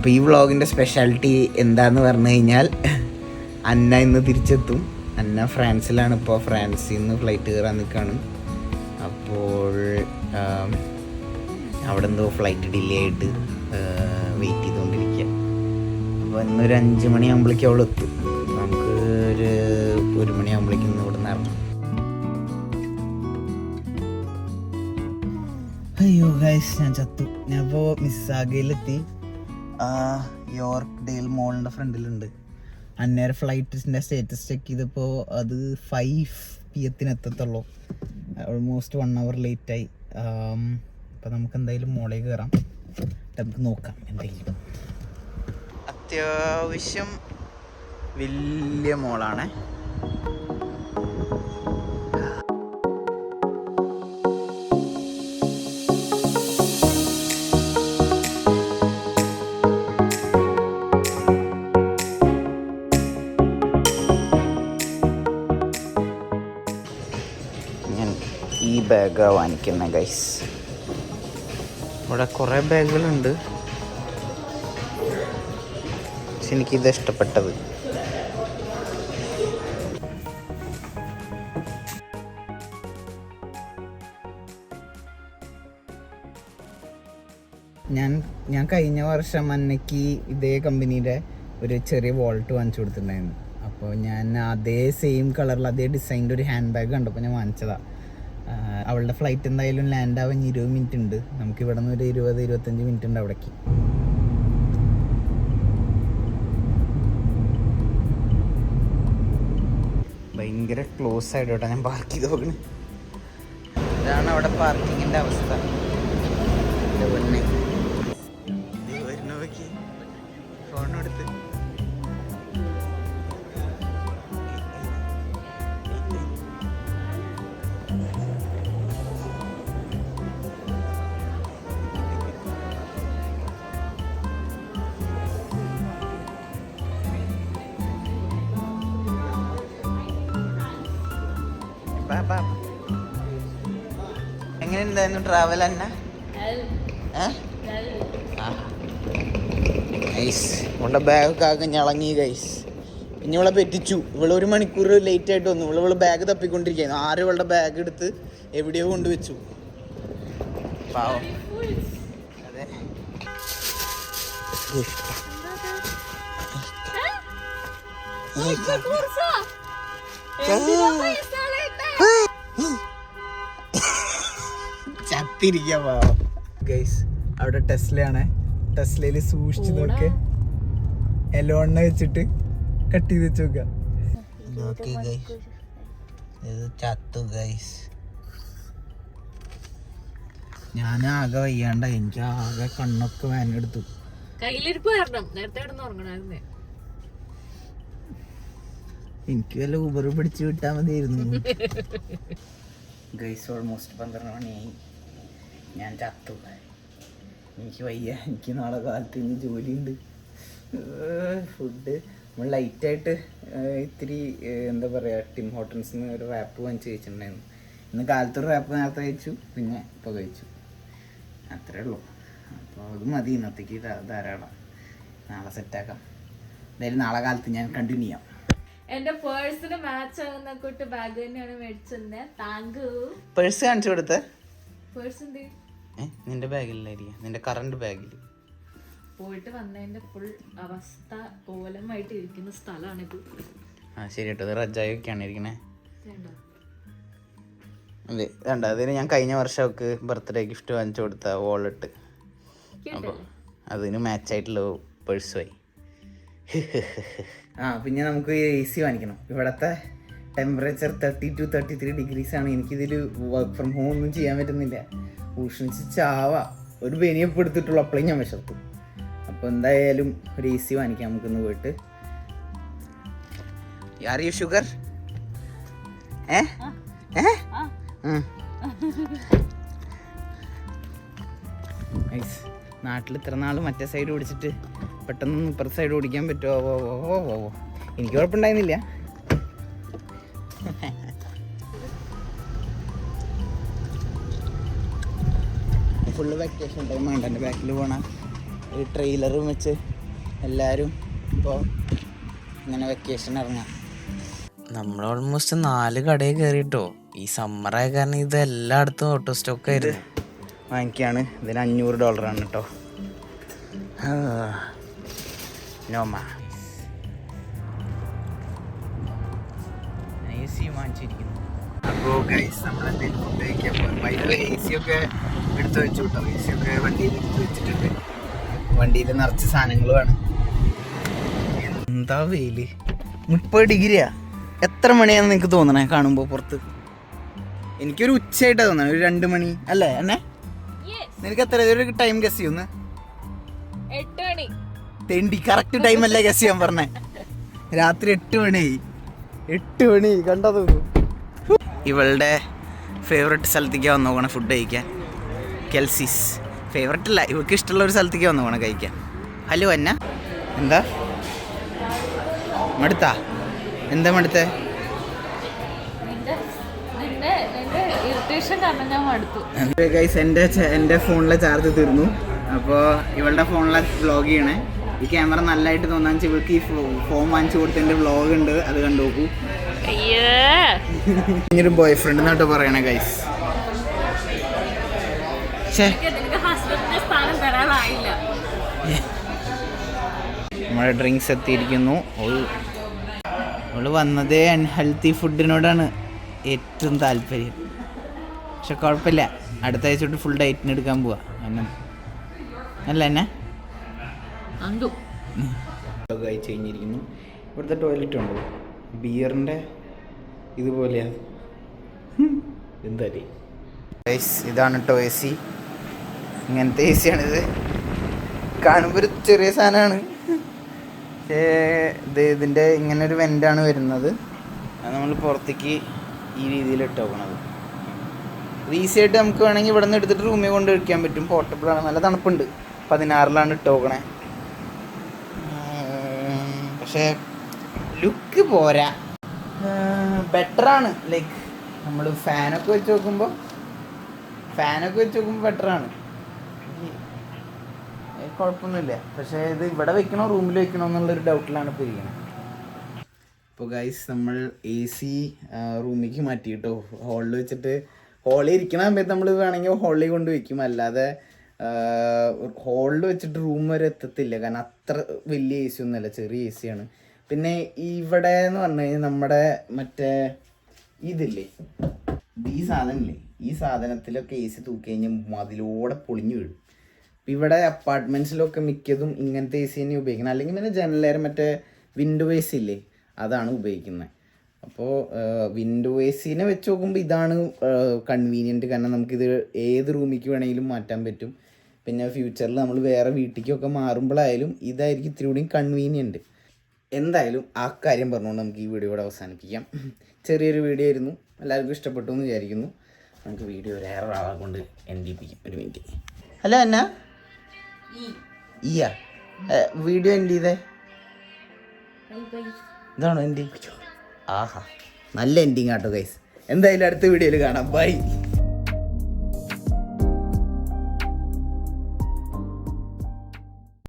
അപ്പോൾ ഈ വ്ളോഗിൻ്റെ സ്പെഷ്യാലിറ്റി എന്താന്ന് പറഞ്ഞു കഴിഞ്ഞാൽ അന്ന ഇന്ന് തിരിച്ചെത്തും. അന്ന ഫ്രാൻസിലാണ് ഇപ്പോൾ. ഫ്രാൻസിൽ നിന്ന് ഫ്ലൈറ്റ് കയറാൻ നിൽക്കുകയാണ്. അപ്പോൾ അവിടെ എന്തോ ഫ്ലൈറ്റ് ഡിലേ ആയിട്ട് വെയിറ്റ് ചെയ്തുകൊണ്ടിരിക്കുക. അപ്പോൾ ഇന്നൊരു 5 മണിയാകുമ്പോഴേക്കും അവൾ എത്തും. നമുക്ക് ഒരു 1 മണിയാകുമ്പോഴേക്കും ഇന്ന് ഇവിടെ നിന്ന് ഇറങ്ങും. അയ്യോ ഗൈസ്, ഞാൻ ചത്തു. ഞാൻ ഇപ്പോൾ മിസ്സാഗയിലെത്തി. York Dale മോളിൻ്റെ ഫ്രണ്ടിലുണ്ട്. അന്നേരം ഫ്ലൈറ്റിൻ്റെ സ്റ്റേറ്റസ് ചെക്ക് ചെയ്തപ്പോൾ അത് 5 PM എത്തത്തുള്ളൂ. ഓൾമോസ്റ്റ് 1 hour ലേറ്റായി. അപ്പോൾ നമുക്ക് എന്തായാലും മോളിൽ കയറാം. നമുക്ക് നോക്കാം എന്തെങ്കിലും. അത്യാവശ്യം വലിയ മോളാണ്. ഈ ബാഗാണ് വാങ്ങിക്കുന്നത് ഗൈസ്. ഇവിടെ കുറേ ബാഗുകളുണ്ട്, പക്ഷെ എനിക്കിത് ഇഷ്ടപ്പെട്ടത്. ഞാൻ കഴിഞ്ഞ വർഷം അന്നയ്ക്ക് ഇതേ കമ്പനിയുടെ ഒരു ചെറിയ വോൾട്ട് വാങ്ങിച്ചു കൊടുത്തിട്ടുണ്ടായിരുന്നു. അപ്പോൾ ഞാൻ അതേ സെയിം കളറിൽ അതേ ഡിസൈനിൻ്റെ ഒരു ഹാൻഡ് ബാഗ് കണ്ടപ്പോൾ ഞാൻ വാങ്ങിച്ചതാണ്. അവളുടെ ഫ്ലൈറ്റ് എന്തായാലും ലാൻഡ് ആവാൻ 20 മിനിറ്റ് ഉണ്ട്. നമുക്ക് ഇവിടെ നിന്ന് ഒരു 20-25 മിനിറ്റ് ഉണ്ട് അവിടേക്ക്. ഭയങ്കര ക്ലോസ് ആയിട്ടോട്ടാ ഞാൻ പാർക്ക് ചെയ്ത് നോക്കണേ. ഇതാണ് അവിടെ പാർക്കിങ്ങിൻ്റെ അവസ്ഥ. ഫോണെടുത്ത് എങ്ങനെയുണ്ടായിരുന്നു ട്രാവൽ അന്ന? ഗൈസ് ഇവളുടെ ബാഗൊക്കെ ആകെ ഞളങ്ങി ഗൈസ്. പിന്നെ ഇവളെ പറ്റിച്ചു. ഇവള് 1 മണിക്കൂർ ലേറ്റ് ആയിട്ട് വന്നു. ഇവള് ബാഗ് തപ്പിക്കൊണ്ടിരിക്കുന്നു. ആരും ഇവളുടെ ബാഗ് എടുത്ത് എവിടെയോ കൊണ്ടുവച്ചു. പാവം. അതെ, ചത്തിരിക്കാ പാവം ഗൈസ്. അവിടെ ടെസ്ലയാണ്. ടെസ്ലയിൽ സൂക്ഷിച്ചു നോക്ക്. എലോണ്ണ വെച്ചിട്ട് കട്ട് ചെയ്ത് വെച്ച് നോക്കാം. നോക്കി ഗൈസ്, ഇത് ചത്തു ഗൈസ്. ഞാനാകെ വയ്യാണ്ട, എനിക്ക് ആകെ കണ്ണൊക്കെ വേനെടുത്തു. എനിക്ക് വല്ല ഊബർ പിടിച്ചു വിട്ടാൽ മതിയായിരുന്നു. ഗൈസ് ഓൾമോസ്റ്റ് 12 മണിയായി. ഞാൻ ചത്തു. എനിക്ക് വയ്യ. എനിക്ക് നാളെ കാലത്ത് ഇന്ന് ജോലിയുണ്ട്. ഫുഡ് നമ്മൾ ലൈറ്റായിട്ട് ഇത്തിരി എന്താ പറയുക, ടിം ഹോട്ടൽസിൽ നിന്ന് ഒരു റാപ്പ് വാങ്ങിച്ച് കഴിച്ചിട്ടുണ്ടായിരുന്നു. ഇന്ന് കാലത്തൊരു റാപ്പ് നേരത്തെ കഴിച്ചു, പിന്നെ ഇപ്പോൾ കഴിച്ചു. അത്രേ ഉള്ളൂ. അപ്പോൾ അത് മതി ഇന്നത്തേക്ക്, ധാരാളം. നാളെ സെറ്റാക്കാം. എന്തായാലും നാളെ കാലത്ത് ഞാൻ കണ്ടിന്യൂ ചെയ്യാം. എന്റെ പേഴ്സിന് മാച്ച് ആകുന്ന കൂട്ട് ബാഗ് തന്നെയാണ് മേടിച്ചത്. Thank you. പേഴ്സ് കാണിച്ചു കൊടുത്തേ? പേഴ്സ് എന്ത്? നിന്റെ ബാഗിലായിരിക്കും, നിന്റെ കറണ്ട് ബാഗിൽ. പോയിട്ട് വന്നതിന്റെ ഫുൾ അവസ്ഥ കോലമായിട്ട് ഇരിക്കുന്ന സ്ഥലമാണിത്. ശരി കേട്ടോ, ഇത് റജായൊക്കെയാണ് ഇരിക്കണേ. അതെ വേണ്ട, അതിന് ഞാൻ കഴിഞ്ഞ വർഷം അവൾക്ക് ബർത്ത്ഡേ ഗിഫ്റ്റ് വാങ്ങിച്ചു കൊടുത്ത വോളറ്റ്. അപ്പോൾ അതിന് മാച്ചായിട്ടുള്ള പേഴ്സുമായി. പിന്നെ നമുക്ക് AC വാങ്ങിക്കണം. ഇവിടുത്തെ ടെമ്പറേച്ചർ 32-33 ഡിഗ്രീസ് ആണ്. എനിക്കിതിൽ വർക്ക് ഫ്രം ഹോം ഒന്നും ചെയ്യാൻ പറ്റുന്നില്ല. ഉഷ്ണിച്ച് ചാവ. ഒരു ബനിയപ്പ് എടുത്തിട്ടുള്ളൂ, അപ്പോഴും ഞാൻ വിശർത്തു. അപ്പോൾ എന്തായാലും ഒരു AC വാങ്ങിക്കാം നമുക്കിന്ന് പോയിട്ട്. Are you sugar? നാട്ടിൽ ഇത്ര നാൾ മറ്റേ സൈഡ് ഓടിച്ചിട്ട് പെട്ടെന്ന് ഇപ്പുറത്തെ സൈഡ് ഓടിക്കാൻ പറ്റുമോ? ഓ എനിക്ക് കുഴപ്പമുണ്ടായിരുന്നില്ല. ഫുള്ള് വെക്കേഷൻ ടൈമാണ്. എൻ്റെ ബാക്കിൽ പോണ ഈ ട്രെയിലറും വെച്ച് എല്ലാവരും ഇപ്പോൾ ഇങ്ങനെ വെക്കേഷൻ ഇറങ്ങാം. നമ്മൾ ഓൾമോസ്റ്റ് 4 കടയിൽ കയറിയിട്ടോ. ഈ സമ്മറായ കാരണം ഇത് എല്ലായിടത്തും ഓട്ടോ സ്റ്റോക്ക് ആയിരുന്നു. വാങ്ങിക്കുകയാണ്. ഇതിന് $500 കേട്ടോ. നോമ AC വാങ്ങിച്ചിരിക്കുന്നു. അപ്പോൾ ഗൈസ് നമ്മളെന്തെങ്കിലും ഫുഡ് കഴിക്കാൻ പോകും. AC ഒക്കെ എടുത്ത് വെച്ചു കേട്ടോ. AC ഒക്കെ വണ്ടിയിൽ എടുത്ത് വെച്ചിട്ടുണ്ട്. വണ്ടിയിൽ നിറച്ച് സാധനങ്ങളുമാണ്. എന്താ വെയില്, 30 ഡിഗ്രിയാ. എത്ര മണിയാണെന്ന് നിങ്ങൾക്ക് തോന്നണേ കാണുമ്പോൾ പുറത്ത്? എനിക്കൊരു ഉച്ചയായിട്ടാണ് തോന്നണേ, ഒരു 2 മണി അല്ലേ എന്നെ? നിനക്ക് എത്ര ഒരു ടൈം ഗസ് ചെയ്യുന്നു? 8 മണി. തെണ്ടി കറക്റ്റ് ടൈം അല്ലേ ഗസ് ചെയ്യാൻ പറഞ്ഞേ? രാത്രി 8 മണിയായി. 8 മണി കണ്ടോ തോന്നുന്നു. ഇവളുടെ ഫേവററ്റ് സ്ഥലത്തേക്ക് വന്നു പോകണം ഫുഡ് കഴിക്കാൻ. കെൽസീസ് ഫേവററ്റ് അല്ല, ഇവൾക്ക് ഇഷ്ടമുള്ള ഒരു സ്ഥലത്തേക്ക് വന്നു പോകണം കഴിക്കാൻ. ഹലോ അന്ന, എന്താ മടുത്താ? എന്താ മടുത്തേ? ഗൈസ് എൻ്റെ ഫോണിലെ ചാർജ് തീർന്നു. അപ്പോൾ ഇവളുടെ ഫോണിലെ വ്ളോഗ് ചെയ്യണേ. ഈ ക്യാമറ നല്ലതായിട്ട് തോന്നാന്ന് വെച്ചാൽ ഇവൾക്ക് ഈ ഫോൺ വാങ്ങിച്ചു കൊടുത്തതിൻ്റെ വ്ളോഗ് ഉണ്ട്, അത് കണ്ടു നോക്കൂ. ഇങ്ങനൊരു ബോയ് ഫ്രണ്ട് എന്നാട്ടോ പറയണേ ഗൈസ്. നമ്മുടെ ഡ്രിങ്ക്സ് എത്തിയിരിക്കുന്നു. അവള് വന്നതേ അൺഹെൽത്തി ഫുഡിനോടാണ് ഏറ്റവും താല്പര്യം. പക്ഷെ കുഴപ്പമില്ല, അടുത്ത ആഴ്ച തൊട്ട് ഫുൾ ഡയറ്റിന് എടുക്കാൻ പോവാ. അല്ല എന്നെ കഴിച്ച് കഴിഞ്ഞിരിക്കുന്നു. ഇവിടുത്തെ ടോയ്ലറ്റ് ഉണ്ടോ ബിയറിൻ്റെ ഇതുപോലെയാ. എന്താ ഇതാണ് കേട്ടോ AC. ഇങ്ങനത്തെ AC ആണിത്. കാണുമ്പോൾ ഒരു ചെറിയ സാധനമാണ്, പക്ഷേ ഇതിൻ്റെ ഇങ്ങനെ ഒരു വെൻ്റാണ് വരുന്നത്. അത് നമ്മൾ പുറത്തേക്ക് ഈ രീതിയിൽ ഇട്ട് വെക്കണത്. ഈസി ആയിട്ട് നമുക്ക് വേണമെങ്കിൽ ഇവിടെ നിന്ന് എടുത്തിട്ട് റൂമിൽ കൊണ്ട് കഴിക്കാൻ പറ്റും. പോർട്ടബിളാണ്, നല്ല തണുപ്പുണ്ട്. 16 ഇട്ട് വെക്കണേ. പക്ഷേ ലുക്ക് പോരാ, ബെറ്ററാണ്. ലൈക്ക് നമ്മൾ ഫാനൊക്കെ വെച്ച് നോക്കുമ്പോൾ ബെറ്ററാണ്. കുഴപ്പമൊന്നുമില്ല. പക്ഷേ ഇത് ഇവിടെ വെക്കണോ റൂമിൽ വെക്കണോ എന്നുള്ളൊരു ഡൗട്ടിലാണ് ഇപ്പോൾ ഇരിക്കുന്നത്. ഇപ്പോൾ ഗൈസ് നമ്മൾ AC റൂമിലേക്ക് മാറ്റി കേട്ടോ. ഹോളിൽ വെച്ചിട്ട് ഹോളിൽ ഇരിക്കണ സമയത്ത് നമ്മൾ വേണമെങ്കിൽ ഹോളിൽ കൊണ്ട് വയ്ക്കും. അല്ലാതെ ഹോളിൽ വെച്ചിട്ട് റൂം വരെ എത്തത്തില്ല, കാരണം അത്ര വലിയ AC ഒന്നുമല്ല, ചെറിയ AC ആണ്. പിന്നെ ഇവിടെ എന്ന് പറഞ്ഞു കഴിഞ്ഞാൽ നമ്മുടെ മറ്റേ ഇതില്ലേ, ഈ സാധനമില്ലേ, ഈ സാധനത്തിലൊക്കെ AC തൂക്കി കഴിഞ്ഞാൽ മതിലോടെ പൊളിഞ്ഞു വീഴും. ഇവിടെ അപ്പാർട്ട്മെൻറ്റ്സിലൊക്കെ മിക്കതും ഇങ്ങനത്തെ AC തന്നെ ഉപയോഗിക്കുന്നത്. അല്ലെങ്കിൽ പിന്നെ ജനലേറെ മറ്റേ വിൻഡോ AC ഇല്ലേ, അതാണ് ഉപയോഗിക്കുന്നത്. അപ്പോൾ വിൻഡോ ACനെ വെച്ച് നോക്കുമ്പോൾ ഇതാണ് കൺവീനിയൻറ്റ്. കാരണം നമുക്കിത് ഏത് റൂമിലേക്ക് വേണമെങ്കിലും മാറ്റാൻ പറ്റും. പിന്നെ ഫ്യൂച്ചറിൽ നമ്മൾ വേറെ വീട്ടിലേക്കൊക്കെ മാറുമ്പോഴായാലും ഇതായിരിക്കും ഇത്തിരി കൂടി കൺവീനിയൻറ്റ്. എന്തായാലും ആ കാര്യം പറഞ്ഞുകൊണ്ട് നമുക്ക് ഈ വീഡിയോ ഇവിടെ അവസാനിപ്പിക്കാം. ചെറിയൊരു വീഡിയോ ആയിരുന്നു, എല്ലാവർക്കും ഇഷ്ടപ്പെട്ടു എന്ന് വിചാരിക്കുന്നു. നമുക്ക് വീഡിയോ വേറെ ആളെ കൊണ്ട് എൻഡിപ്പിക്കാം. ഒരു മിനിറ്റ്. ഹലോ എന്നാ ഈയാ വീഡിയോ എൻഡ് ചെയ്തേ? ഇതാണോ എൻഡിങ്? ആഹാ, നല്ല എൻഡിങ് ആട്ടോ ഗൈസ്. എന്തായാലും അടുത്ത വീഡിയോയിൽ കാണാം. ബൈ.